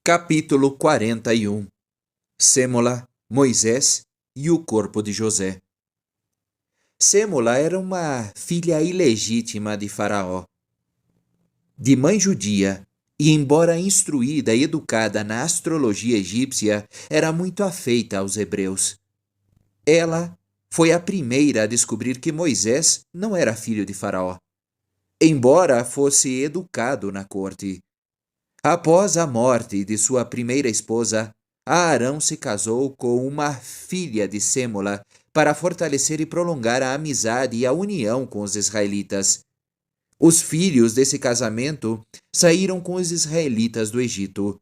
Capítulo 41. Sêmola, Moisés e o corpo de José. Sêmola era uma filha ilegítima de Faraó. De mãe judia, e embora instruída e educada na astrologia egípcia, era muito afeita aos hebreus. Ela foi a primeira a descobrir que Moisés não era filho de Faraó, embora fosse educado na corte. Após a morte de sua primeira esposa, Arão se casou com uma filha de Sêmola para fortalecer e prolongar a amizade e a união com os israelitas. Os filhos desse casamento saíram com os israelitas do Egito.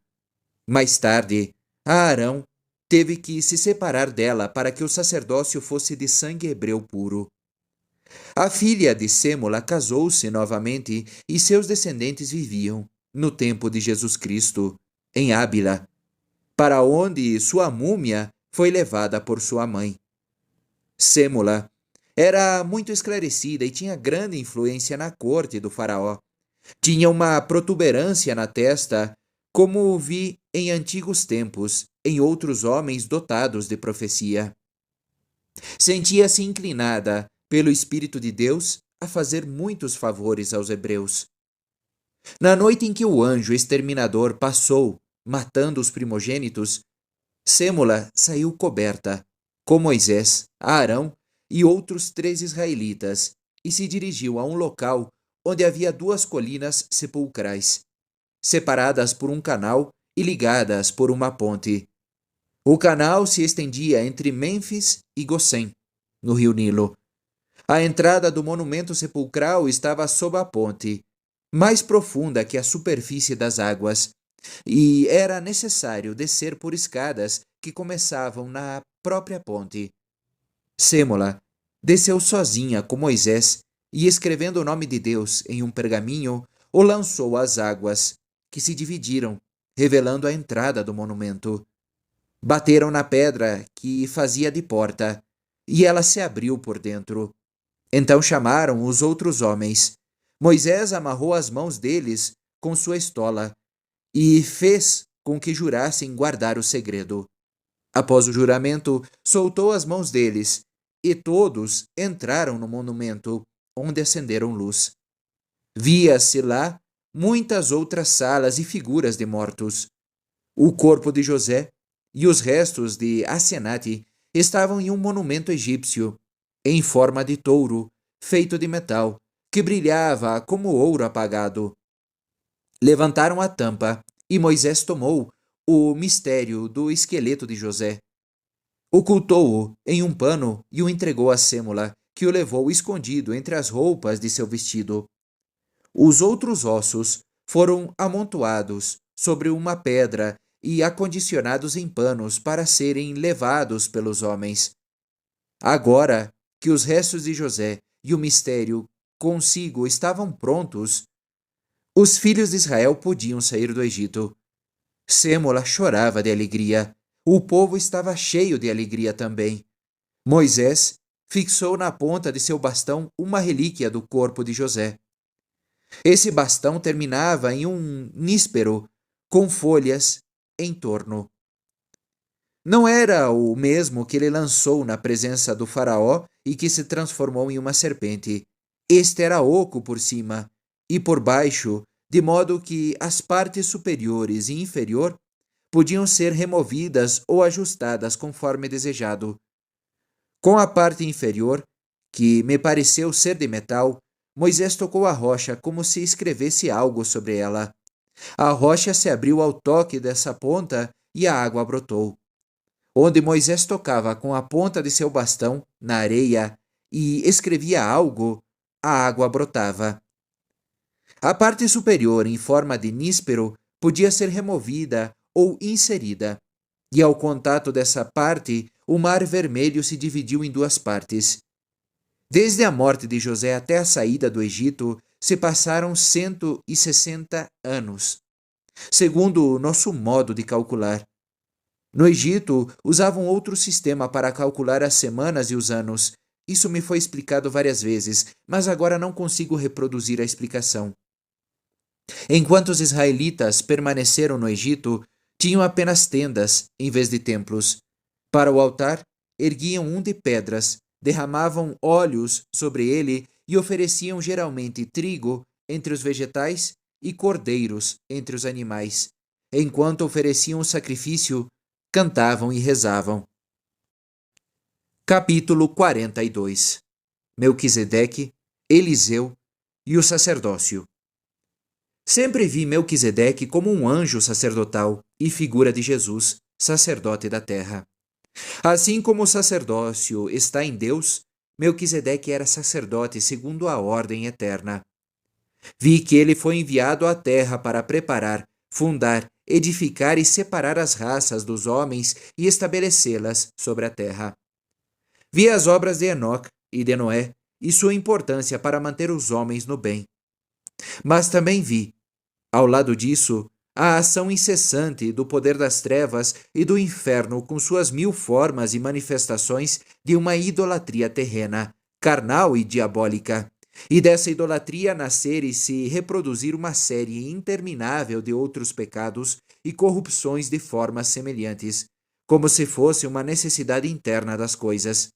Mais tarde, Arão teve que se separar dela para que o sacerdócio fosse de sangue hebreu puro. A filha de Sêmola casou-se novamente e seus descendentes viviam, no tempo de Jesus Cristo, em Ábila, para onde sua múmia foi levada por sua mãe. Sêmola era muito esclarecida e tinha grande influência na corte do faraó. Tinha uma protuberância na testa, como vi em antigos tempos, em outros homens dotados de profecia. Sentia-se inclinada pelo Espírito de Deus a fazer muitos favores aos hebreus. Na noite em que o anjo exterminador passou, matando os primogênitos, Sêmola saiu coberta, com Moisés, Arão e outros 3 israelitas, e se dirigiu a um local onde havia 2 colinas sepulcrais, separadas por um canal e ligadas por uma ponte. O canal se estendia entre Mênfis e Gossém, no rio Nilo. A entrada do monumento sepulcral estava sob a ponte, mais profunda que a superfície das águas, e era necessário descer por escadas que começavam na própria ponte. Sêmola desceu sozinha com Moisés e, escrevendo o nome de Deus em um pergaminho, o lançou às águas, que se dividiram, revelando a entrada do monumento. Bateram na pedra que fazia de porta, e ela se abriu por dentro. Então chamaram os outros homens. Moisés amarrou as mãos deles com sua estola e fez com que jurassem guardar o segredo. Após o juramento, soltou as mãos deles, e todos entraram no monumento, onde acenderam luz. Via-se lá muitas outras salas e figuras de mortos. O corpo de José e os restos de Asenate estavam em um monumento egípcio, em forma de touro, feito de metal, que brilhava como ouro apagado. Levantaram a tampa, e Moisés tomou o mistério do esqueleto de José. Ocultou-o em um pano e o entregou a Sêmola, que o levou escondido entre as roupas de seu vestido. Os outros ossos foram amontoados sobre uma pedra e acondicionados em panos para serem levados pelos homens. Agora que os restos de José e o mistério consigo estavam prontos, os filhos de Israel podiam sair do Egito. Sêmola chorava de alegria. O povo estava cheio de alegria também. Moisés fixou na ponta de seu bastão uma relíquia do corpo de José. Esse bastão terminava em um níspero com folhas em torno. Não era o mesmo que ele lançou na presença do faraó e que se transformou em uma serpente. Este era oco por cima e por baixo, de modo que as partes superiores e inferior podiam ser removidas ou ajustadas conforme desejado. Com a parte inferior, que me pareceu ser de metal, Moisés tocou a rocha como se escrevesse algo sobre ela. A rocha se abriu ao toque dessa ponta e a água brotou. Onde Moisés tocava com a ponta de seu bastão, na areia, e escrevia algo, a água brotava. A parte superior, em forma de níspero, podia ser removida ou inserida, e ao contato dessa parte, o Mar Vermelho se dividiu em 2 partes. Desde a morte de José até a saída do Egito, se passaram 160 anos, segundo o nosso modo de calcular. No Egito, usavam outro sistema para calcular as semanas e os anos. Isso me foi explicado várias vezes, mas agora não consigo reproduzir a explicação. Enquanto os israelitas permaneceram no Egito, Tinham apenas tendas em vez de templos. Para o altar, erguiam um de pedras, derramavam óleos sobre ele e ofereciam geralmente trigo entre os vegetais e cordeiros entre os animais. Enquanto ofereciam o sacrifício, cantavam e rezavam. Capítulo 42. Melquisedeque, Eliseu e o sacerdócio. Sempre vi Melquisedeque como um anjo sacerdotal e figura de Jesus, sacerdote da terra. Assim como o sacerdócio está em Deus, Melquisedeque era sacerdote segundo a ordem eterna. Vi que ele foi enviado à terra para preparar, fundar, edificar e separar as raças dos homens e estabelecê-las sobre a terra. Vi as obras de Enoque e de Noé e sua importância para manter os homens no bem. Mas também vi, ao lado disso, a ação incessante do poder das trevas e do inferno com suas 1000 formas e manifestações de uma idolatria terrena, carnal e diabólica, e dessa idolatria nascer e se reproduzir uma série interminável de outros pecados e corrupções de formas semelhantes, como se fosse uma necessidade interna das coisas.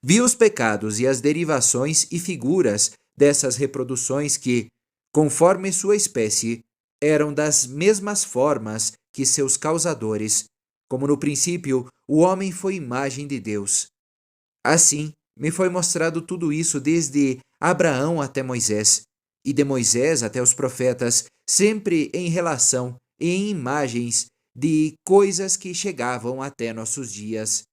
Vi os pecados e as derivações e figuras dessas reproduções que, conforme sua espécie, eram das mesmas formas que seus causadores, como no princípio o homem foi imagem de Deus. Assim, me foi mostrado tudo isso desde Abraão até Moisés, e de Moisés até os profetas, sempre em relação e em imagens de coisas que chegavam até nossos dias.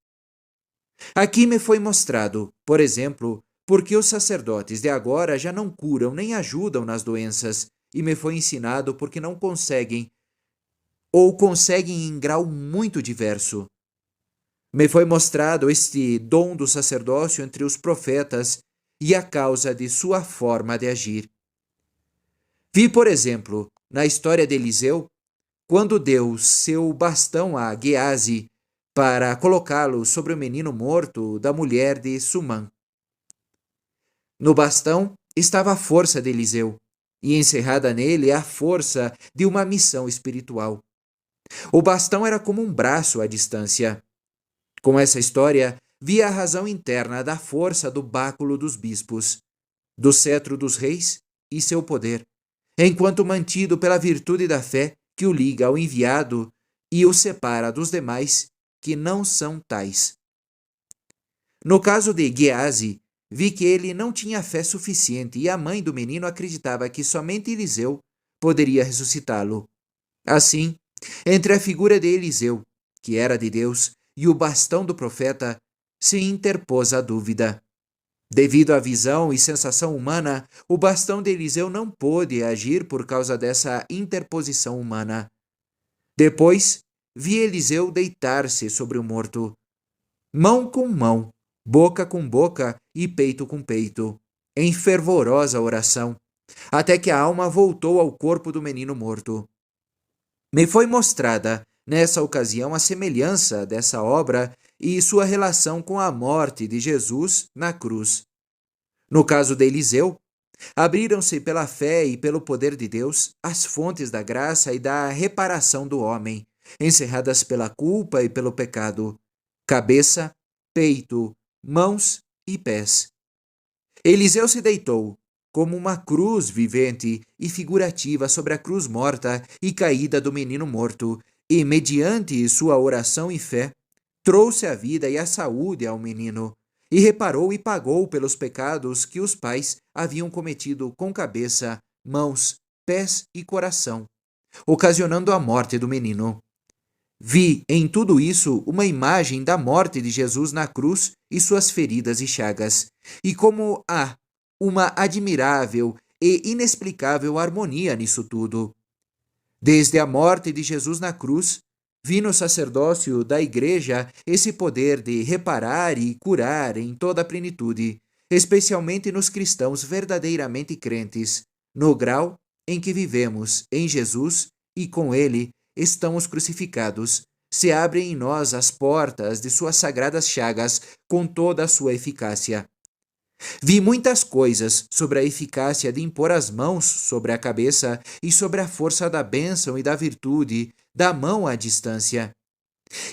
Aqui me foi mostrado, por exemplo, porque os sacerdotes de agora já não curam nem ajudam nas doenças, e me foi ensinado porque não conseguem, ou conseguem em grau muito diverso. Me foi mostrado este dom do sacerdócio entre os profetas e a causa de sua forma de agir. Vi, por exemplo, na história de Eliseu, quando deu seu bastão a Geazi para colocá-lo sobre o menino morto da mulher de Sumã. No bastão estava a força de Eliseu, e encerrada nele a força de uma missão espiritual. O bastão era como um braço à distância. Com essa história, vi a razão interna da força do báculo dos bispos, do cetro dos reis e seu poder, enquanto mantido pela virtude da fé que o liga ao enviado e o separa dos demais que não são tais. No caso de Geazi, vi que ele não tinha fé suficiente e a mãe do menino acreditava que somente Eliseu poderia ressuscitá-lo. Assim, entre a figura de Eliseu, que era de Deus, e o bastão do profeta, se interpôs a dúvida. Devido à visão e sensação humana, o bastão de Eliseu não pôde agir por causa dessa interposição humana. Depois, vi Eliseu deitar-se sobre o morto, mão com mão, boca com boca e peito com peito, em fervorosa oração, até que a alma voltou ao corpo do menino morto. Me foi mostrada, nessa ocasião, a semelhança dessa obra e sua relação com a morte de Jesus na cruz. No caso de Eliseu, abriram-se pela fé e pelo poder de Deus as fontes da graça e da reparação do homem, encerradas pela culpa e pelo pecado, cabeça, peito, mãos e pés. Eliseu se deitou, como uma cruz vivente e figurativa sobre a cruz morta e caída do menino morto, e, mediante sua oração e fé, trouxe a vida e a saúde ao menino, e reparou e pagou pelos pecados que os pais haviam cometido com cabeça, mãos, pés e coração, ocasionando a morte do menino. Vi em tudo isso uma imagem da morte de Jesus na cruz e suas feridas e chagas, e como há uma admirável e inexplicável harmonia nisso tudo. Desde a morte de Jesus na cruz, vi no sacerdócio da Igreja esse poder de reparar e curar em toda a plenitude, especialmente nos cristãos verdadeiramente crentes, no grau em que vivemos em Jesus e com Ele estamos crucificados. Se abrem em nós as portas de suas sagradas chagas com toda a sua eficácia. Vi muitas coisas sobre a eficácia de impor as mãos sobre a cabeça e sobre a força da bênção e da virtude da mão à distância.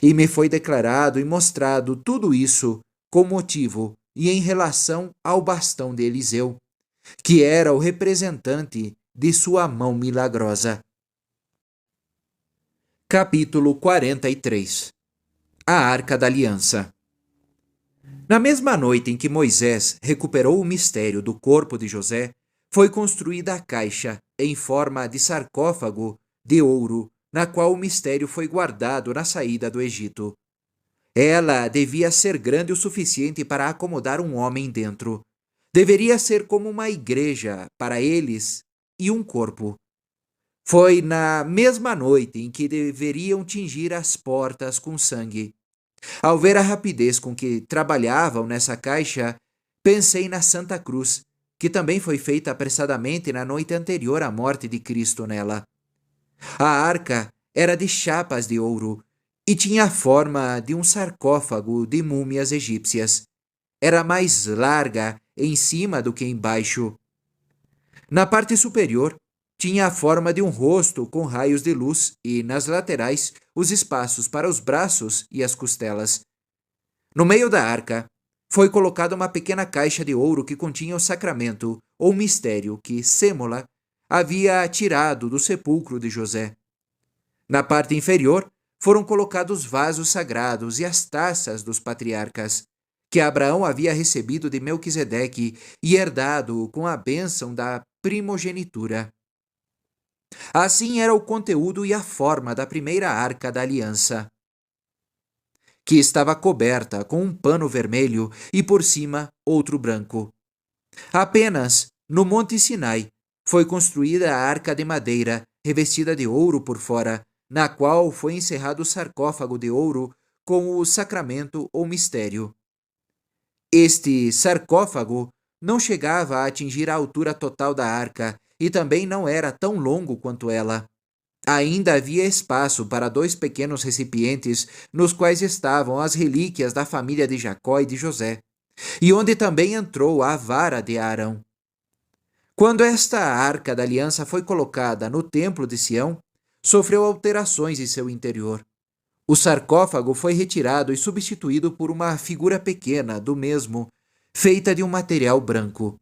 E me foi declarado e mostrado tudo isso com motivo e em relação ao bastão de Eliseu, que era o representante de sua mão milagrosa. Capítulo 43. A Arca da Aliança. Na mesma noite em que Moisés recuperou o mistério do corpo de José, foi construída a caixa em forma de sarcófago de ouro, na qual o mistério foi guardado na saída do Egito. Ela devia ser grande o suficiente para acomodar um homem dentro. Deveria ser como uma igreja para eles e um corpo. Foi na mesma noite em que deveriam tingir as portas com sangue. Ao ver a rapidez com que trabalhavam nessa caixa, pensei na Santa Cruz, que também foi feita apressadamente na noite anterior à morte de Cristo nela. A arca era de chapas de ouro e tinha a forma de um sarcófago de múmias egípcias. Era mais larga em cima do que embaixo. Na parte superior, tinha a forma de um rosto com raios de luz e, nas laterais, os espaços para os braços e as costelas. No meio da arca, foi colocada uma pequena caixa de ouro que continha o sacramento ou mistério que Sêmola havia tirado do sepulcro de José. Na parte inferior, foram colocados vasos sagrados e as taças dos patriarcas, que Abraão havia recebido de Melquisedeque e herdado com a bênção da primogenitura. Assim era o conteúdo e a forma da primeira arca da aliança, que estava coberta com um pano vermelho e por cima outro branco. Apenas no Monte Sinai foi construída a arca de madeira, revestida de ouro por fora, na qual foi encerrado o sarcófago de ouro com o sacramento ou mistério. Este sarcófago não chegava a atingir a altura total da arca e também não era tão longo quanto ela. Ainda havia espaço para 2 pequenos recipientes nos quais estavam as relíquias da família de Jacó e de José, e onde também entrou a vara de Arão. Quando esta arca da aliança foi colocada no templo de Sião, sofreu alterações em seu interior. O sarcófago foi retirado e substituído por uma figura pequena do mesmo, feita de um material branco.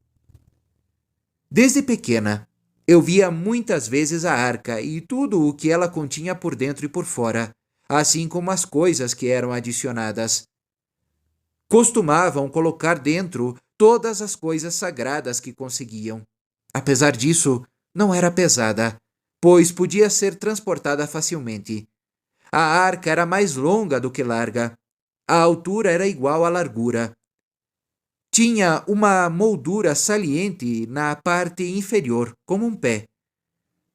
Desde pequena, eu via muitas vezes a arca e tudo o que ela continha por dentro e por fora, assim como as coisas que eram adicionadas. Costumavam colocar dentro todas as coisas sagradas que conseguiam. Apesar disso, não era pesada, pois podia ser transportada facilmente. A arca era mais longa do que larga. A altura era igual à largura. Tinha uma moldura saliente na parte inferior, como um pé.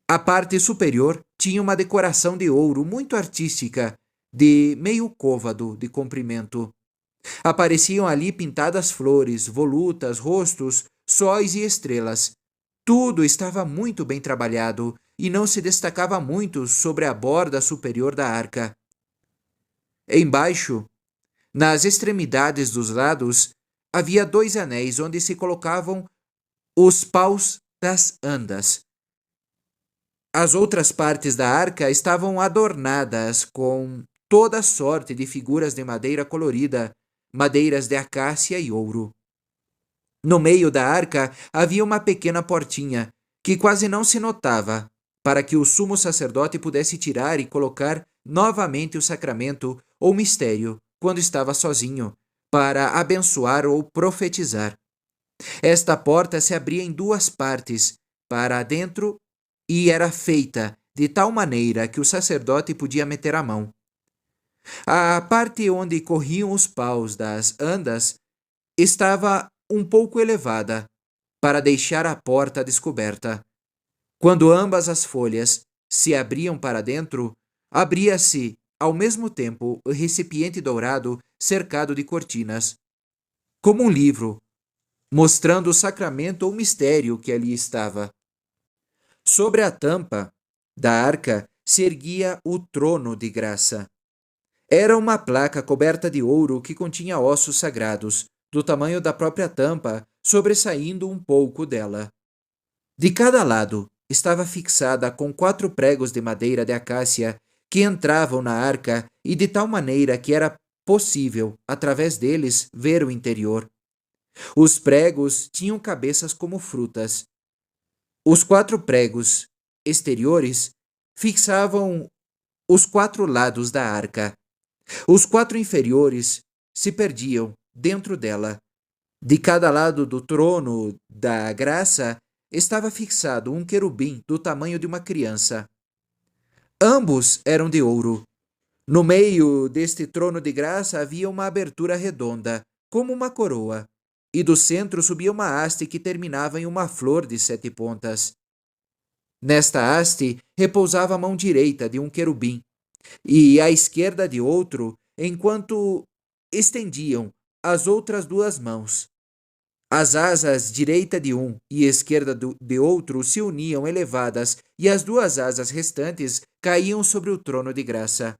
A parte superior tinha uma decoração de ouro muito artística, de meio côvado de comprimento. Apareciam ali pintadas flores, volutas, rostos, sóis e estrelas. Tudo estava muito bem trabalhado e não se destacava muito sobre a borda superior da arca. Embaixo, nas extremidades dos lados, havia 2 anéis onde se colocavam os paus das andas. As outras partes da arca estavam adornadas com toda sorte de figuras de madeira colorida, madeiras de acácia e ouro. No meio da arca havia uma pequena portinha, que quase não se notava, para que o sumo sacerdote pudesse tirar e colocar novamente o sacramento ou mistério quando estava sozinho, para abençoar ou profetizar. Esta porta se abria em 2 partes, para dentro, e era feita de tal maneira que o sacerdote podia meter a mão. A parte onde corriam os paus das andas estava um pouco elevada, para deixar a porta descoberta. Quando ambas as folhas se abriam para dentro, abria-se, ao mesmo tempo, o recipiente dourado cercado de cortinas, como um livro, mostrando o sacramento ou mistério que ali estava. Sobre a tampa da arca se erguia o trono de graça. Era uma placa coberta de ouro que continha ossos sagrados, do tamanho da própria tampa, sobressaindo um pouco dela. De cada lado estava fixada com 4 pregos de madeira de acácia que entravam na arca e de tal maneira que era possível, através deles, ver o interior. Os pregos tinham cabeças como frutas. Os 4 pregos exteriores fixavam os 4 lados da arca. Os 4 inferiores se perdiam dentro dela. De cada lado do trono da graça estava fixado um querubim do tamanho de uma criança. Ambos eram de ouro. No meio deste trono de graça havia uma abertura redonda, como uma coroa, e do centro subia uma haste que terminava em uma flor de 7 pontas. Nesta haste repousava a mão direita de um querubim, e à esquerda de outro, enquanto estendiam as outras 2 mãos. As asas direita de um e esquerda de outro se uniam elevadas, e as 2 asas restantes caíam sobre o trono de graça.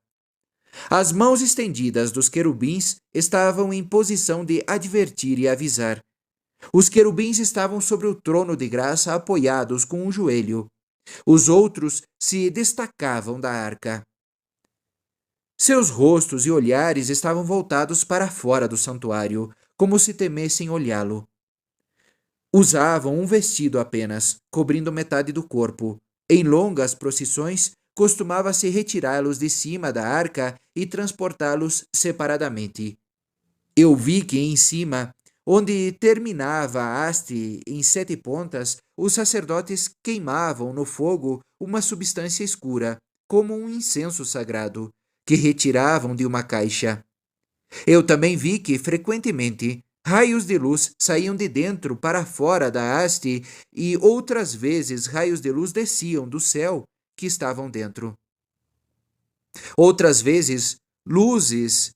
As mãos estendidas dos querubins estavam em posição de advertir e avisar. Os querubins estavam sobre o trono de graça apoiados com um joelho. Os outros se destacavam da arca. Seus rostos e olhares estavam voltados para fora do santuário, como se temessem olhá-lo. Usavam um vestido apenas, cobrindo metade do corpo. Em longas procissões, costumava-se retirá-los de cima da arca e transportá-los separadamente. Eu vi que em cima, onde terminava a haste em 7 pontas, os sacerdotes queimavam no fogo uma substância escura, como um incenso sagrado, que retiravam de uma caixa. Eu também vi que, frequentemente, raios de luz saíam de dentro para fora da haste e outras vezes raios de luz desciam do céu que estavam dentro. Outras vezes, luzes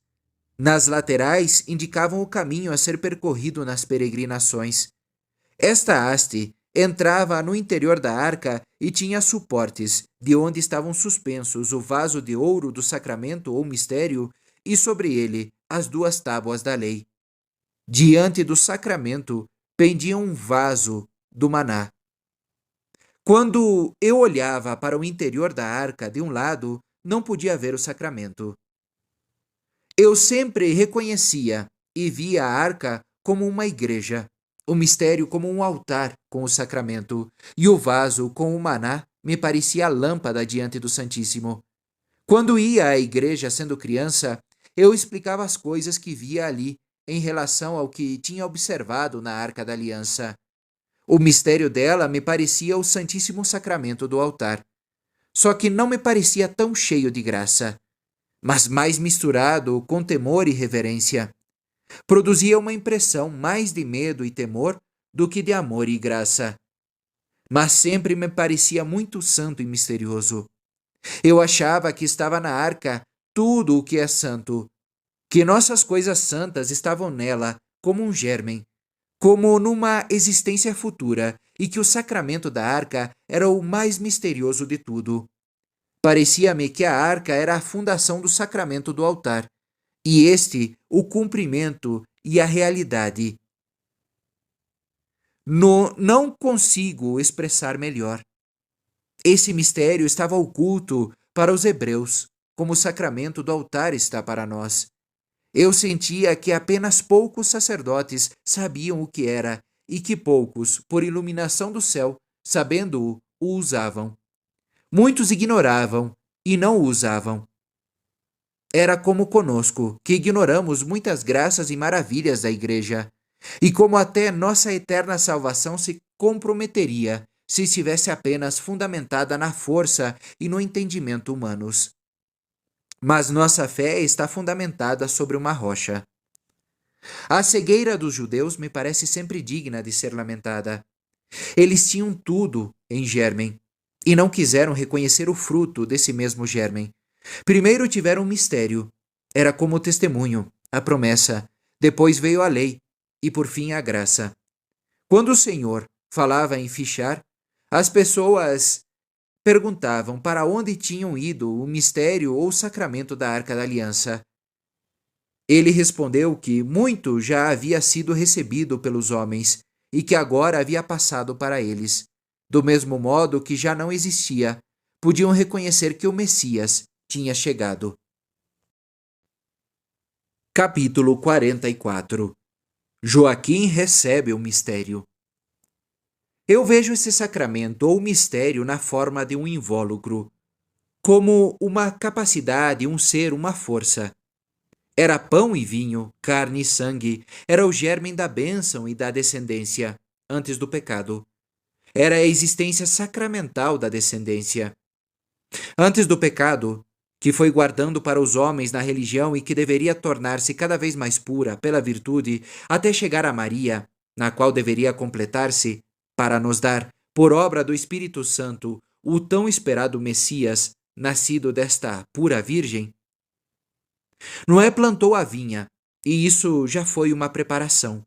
nas laterais indicavam o caminho a ser percorrido nas peregrinações. Esta haste entrava no interior da arca e tinha suportes, de onde estavam suspensos o vaso de ouro do sacramento ou mistério e sobre ele as 2 tábuas da lei. Diante do sacramento pendia um vaso do maná. Quando eu olhava para o interior da arca de um lado, não podia ver o sacramento. Eu sempre reconhecia e via a arca como uma igreja, o mistério como um altar com o sacramento, e o vaso com o maná me parecia a lâmpada diante do Santíssimo. Quando ia à igreja sendo criança, eu explicava as coisas que via ali em relação ao que tinha observado na Arca da Aliança. O mistério dela me parecia o Santíssimo Sacramento do altar. Só que não me parecia tão cheio de graça, mas mais misturado com temor e reverência. Produzia uma impressão mais de medo e temor do que de amor e graça. Mas sempre me parecia muito santo e misterioso. Eu achava que estava na arca tudo o que é santo, que nossas coisas santas estavam nela como um germen, como numa existência futura, e que o sacramento da arca era o mais misterioso de tudo. Parecia-me que a arca era a fundação do sacramento do altar, e este o cumprimento e a realidade. Não consigo expressar melhor. Esse mistério estava oculto para os hebreus, como o sacramento do altar está para nós. Eu sentia que apenas poucos sacerdotes sabiam o que era e que poucos, por iluminação do céu, sabendo-o, o usavam. Muitos ignoravam e não o usavam. Era como conosco, que ignoramos muitas graças e maravilhas da Igreja, e como até nossa eterna salvação se comprometeria se estivesse apenas fundamentada na força e no entendimento humanos. Mas nossa fé está fundamentada sobre uma rocha. A cegueira dos judeus me parece sempre digna de ser lamentada. Eles tinham tudo em germen e não quiseram reconhecer o fruto desse mesmo germen. Primeiro tiveram um mistério, era como o testemunho, a promessa, depois veio a lei e por fim a graça. Quando o Senhor falava em fichar, as pessoas perguntavam para onde tinham ido o mistério ou o sacramento da Arca da Aliança. Ele respondeu que muito já havia sido recebido pelos homens e que agora havia passado para eles. Do mesmo modo que já não existia, podiam reconhecer que o Messias tinha chegado. Capítulo 44. Joaquim recebe o mistério. Eu vejo esse sacramento ou mistério na forma de um invólucro, como uma capacidade, um ser, uma força. Era pão e vinho, carne e sangue, era o germen da bênção e da descendência, antes do pecado. Era a existência sacramental da descendência. Antes do pecado, que foi guardando para os homens na religião e que deveria tornar-se cada vez mais pura pela virtude, até chegar a Maria, na qual deveria completar-se, para nos dar, por obra do Espírito Santo, o tão esperado Messias, nascido desta pura Virgem. Noé plantou a vinha, e isso já foi uma preparação.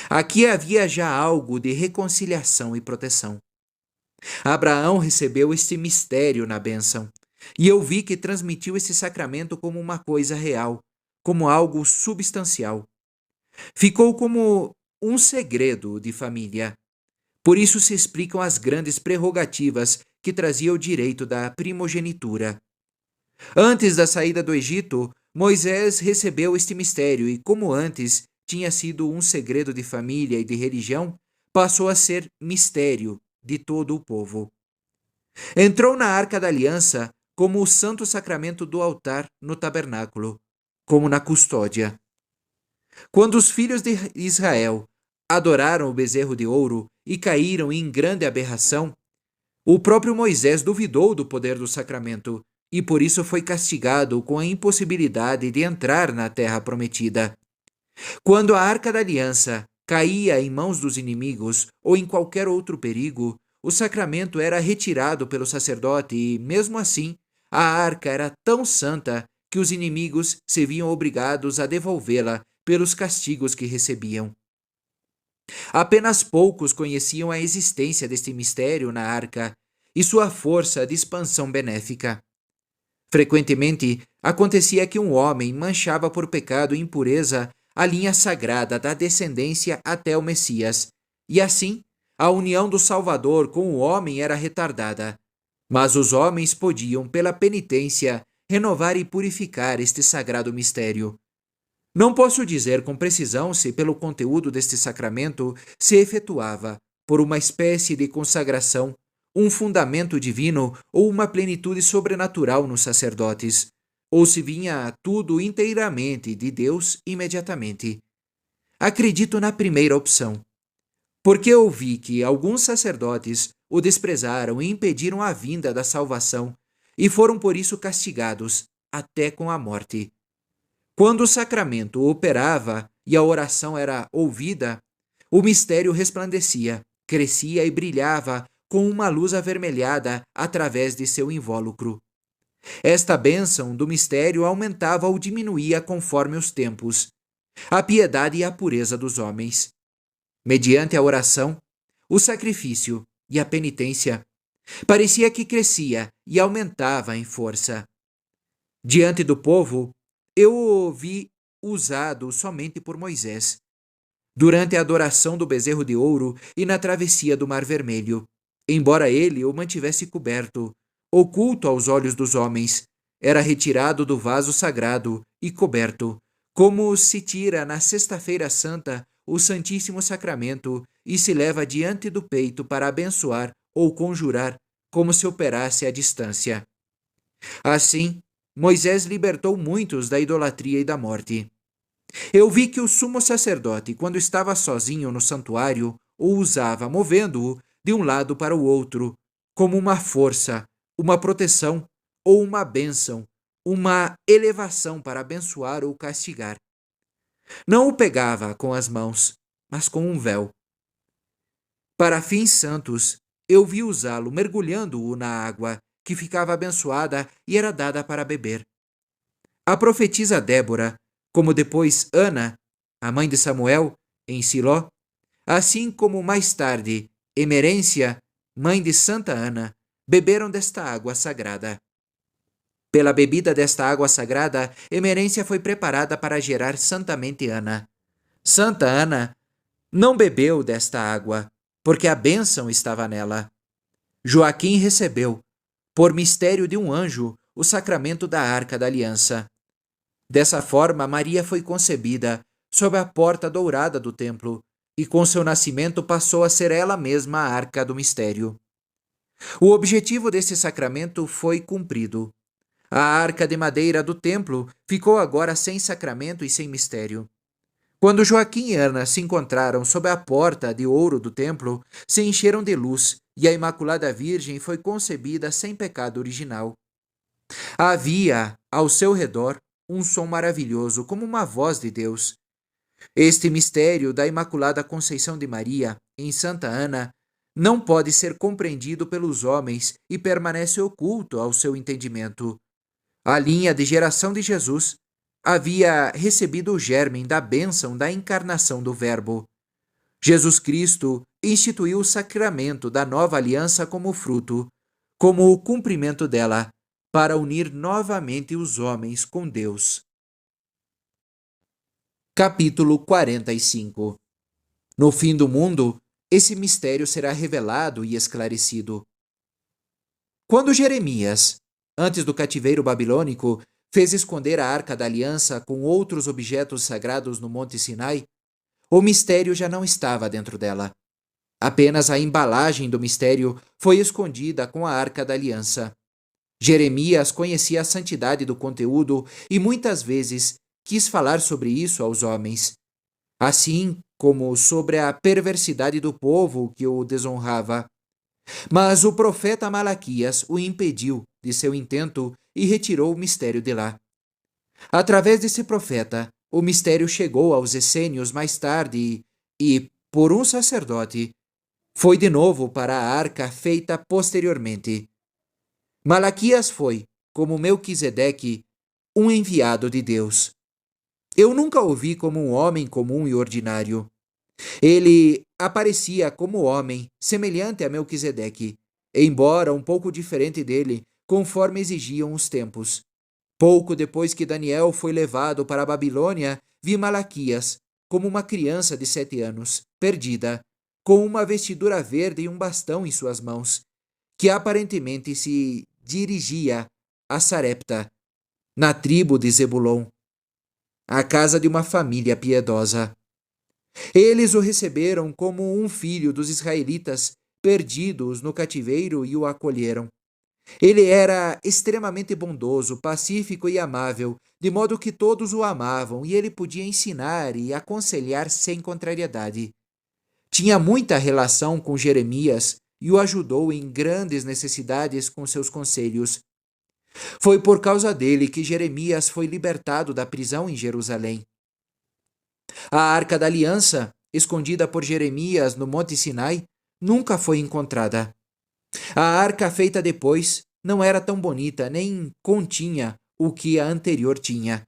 Aqui havia já algo de reconciliação e proteção. Abraão recebeu este mistério na bênção, e eu vi que transmitiu esse sacramento como uma coisa real, como algo substancial. Ficou como um segredo de família. Por isso se explicam as grandes prerrogativas que trazia o direito da primogenitura. Antes da saída do Egito, Moisés recebeu este mistério e, como antes tinha sido um segredo de família e de religião, passou a ser mistério de todo o povo. Entrou na Arca da Aliança como o santo sacramento do altar no tabernáculo, como na custódia. Quando os filhos de Israel adoraram o bezerro de ouro e caíram em grande aberração, o próprio Moisés duvidou do poder do sacramento e por isso foi castigado com a impossibilidade de entrar na terra prometida. Quando a Arca da Aliança caía em mãos dos inimigos ou em qualquer outro perigo, o sacramento era retirado pelo sacerdote e, mesmo assim, a arca era tão santa que os inimigos se viam obrigados a devolvê-la pelos castigos que recebiam. Apenas poucos conheciam a existência deste mistério na arca e sua força de expansão benéfica. Frequentemente, acontecia que um homem manchava por pecado e impureza a linha sagrada da descendência até o Messias, e assim, a união do Salvador com o homem era retardada. Mas os homens podiam, pela penitência, renovar e purificar este sagrado mistério. Não posso dizer com precisão se, pelo conteúdo deste sacramento, se efetuava, por uma espécie de consagração, um fundamento divino ou uma plenitude sobrenatural nos sacerdotes, ou se vinha tudo inteiramente de Deus imediatamente. Acredito na primeira opção, porque ouvi que alguns sacerdotes o desprezaram e impediram a vinda da salvação e foram por isso castigados, até com a morte. Quando o sacramento operava e a oração era ouvida, o mistério resplandecia, crescia e brilhava com uma luz avermelhada através de seu invólucro. Esta bênção do mistério aumentava ou diminuía conforme os tempos, a piedade e a pureza dos homens. Mediante a oração, o sacrifício e a penitência, parecia que crescia e aumentava em força. Diante do povo, eu o vi usado somente por Moisés, durante a adoração do bezerro de ouro e na travessia do Mar Vermelho, embora ele o mantivesse coberto, oculto aos olhos dos homens, era retirado do vaso sagrado e coberto, como se tira na Sexta-feira Santa o Santíssimo Sacramento e se leva diante do peito para abençoar ou conjurar, como se operasse à distância. Assim, Moisés libertou muitos da idolatria e da morte. Eu vi que o sumo sacerdote, quando estava sozinho no santuário, o usava, movendo-o de um lado para o outro, como uma força, uma proteção ou uma bênção, uma elevação para abençoar ou castigar. Não o pegava com as mãos, mas com um véu. Para fins santos, eu vi usá-lo mergulhando-o na água, que ficava abençoada e era dada para beber. A profetisa Débora, como depois Ana, a mãe de Samuel, em Siló, assim como mais tarde Emerência, mãe de Santa Ana, beberam desta água sagrada. Pela bebida desta água sagrada, Emerência foi preparada para gerar santamente Ana. Santa Ana não bebeu desta água, porque a bênção estava nela. Joaquim recebeu, por mistério de um anjo, o sacramento da Arca da Aliança. Dessa forma, Maria foi concebida sob a porta dourada do templo, e com seu nascimento passou a ser ela mesma a Arca do Mistério. O objetivo desse sacramento foi cumprido. A arca de madeira do templo ficou agora sem sacramento e sem mistério. Quando Joaquim e Ana se encontraram sob a porta de ouro do templo, se encheram de luz e a Imaculada Virgem foi concebida sem pecado original. Havia, ao seu redor, um som maravilhoso, como uma voz de Deus. Este mistério da Imaculada Conceição de Maria, em Santa Ana, não pode ser compreendido pelos homens e permanece oculto ao seu entendimento. A linha de geração de Jesus havia recebido o germe da bênção da encarnação do Verbo. Jesus Cristo instituiu o sacramento da nova aliança como fruto, como o cumprimento dela, para unir novamente os homens com Deus. Capítulo 45. No fim do mundo, esse mistério será revelado e esclarecido. Quando Jeremias, antes do cativeiro babilônico, fez esconder a Arca da Aliança com outros objetos sagrados no Monte Sinai, o mistério já não estava dentro dela. Apenas a embalagem do mistério foi escondida com a Arca da Aliança. Jeremias conhecia a santidade do conteúdo e muitas vezes quis falar sobre isso aos homens, assim como sobre a perversidade do povo que o desonrava. Mas o profeta Malaquias o impediu de seu intento e retirou o mistério de lá. Através desse profeta, o mistério chegou aos essênios mais tarde e, por um sacerdote, foi de novo para a arca feita posteriormente. Malaquias foi, como Melquisedeque, um enviado de Deus. Eu nunca o vi como um homem comum e ordinário. Ele aparecia como homem, semelhante a Melquisedeque, embora um pouco diferente dele, conforme exigiam os tempos. Pouco depois que Daniel foi levado para a Babilônia, vi Malaquias, como uma criança de 7 anos, perdida, com uma vestidura verde e um bastão em suas mãos, que aparentemente se dirigia a Sarepta, na tribo de Zebulon, a casa de uma família piedosa. Eles o receberam como um filho dos israelitas, perdidos no cativeiro, e o acolheram. Ele era extremamente bondoso, pacífico e amável, de modo que todos o amavam e ele podia ensinar e aconselhar sem contrariedade. Tinha muita relação com Jeremias e o ajudou em grandes necessidades com seus conselhos. Foi por causa dele que Jeremias foi libertado da prisão em Jerusalém. A Arca da Aliança, escondida por Jeremias no Monte Sinai, nunca foi encontrada. A arca feita depois não era tão bonita, nem continha o que a anterior tinha.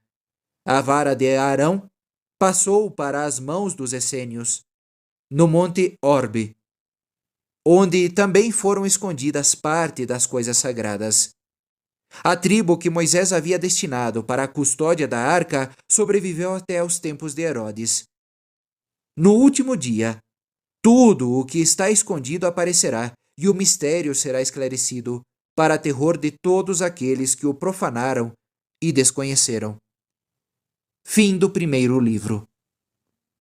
A vara de Arão passou para as mãos dos essênios, no Monte Orbe, onde também foram escondidas parte das coisas sagradas. A tribo que Moisés havia destinado para a custódia da arca sobreviveu até os tempos de Herodes. No último dia, tudo o que está escondido aparecerá e o mistério será esclarecido, para terror de todos aqueles que o profanaram e desconheceram. Fim do primeiro livro.